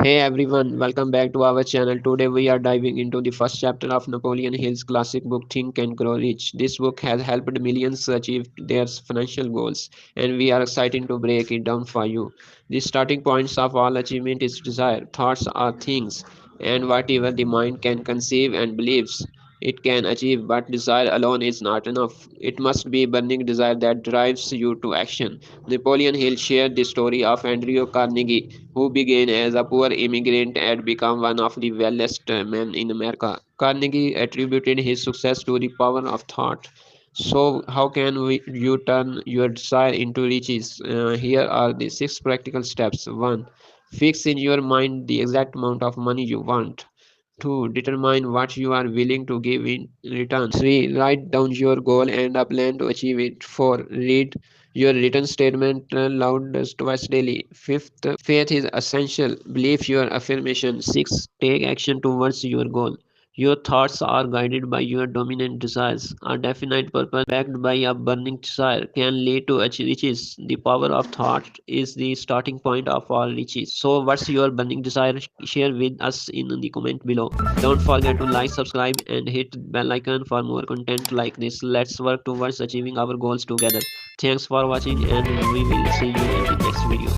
Hey everyone, welcome back to our channel. Today we are diving into the first chapter of Napoleon Hill's classic book Think and Grow Rich. This book has helped millions achieve their financial goals, and we are excited to break it down for you. The starting points of all achievement is desire. Thoughts are things, and whatever the mind can conceive and believes it can achieve, but desire alone is not enough. It must be burning desire that drives you to action. Napoleon Hill shared the story of Andrew Carnegie, who began as a poor immigrant and became one of the wealthiest men in America. Carnegie attributed his success to the power of thought. So, how can you turn your desire into riches? Here are the six practical steps. 1. Fix in your mind the exact amount of money you want. 2. Determine what you are willing to give in return. 3. Write down your goal and a plan to achieve it. 4. Read your written statement loud twice daily. 5th, faith is essential. Believe your affirmation. 6. Take action towards your goal. Your thoughts are guided by your dominant desires. A definite purpose backed by a burning desire can lead to riches. The power of thought is the starting point of all riches. So, what's your burning desire? Share with us in the comment below. Don't forget to like, subscribe, and hit bell icon for more content like this. Let's work towards achieving our goals together. Thanks for watching, and we will see you in the next video.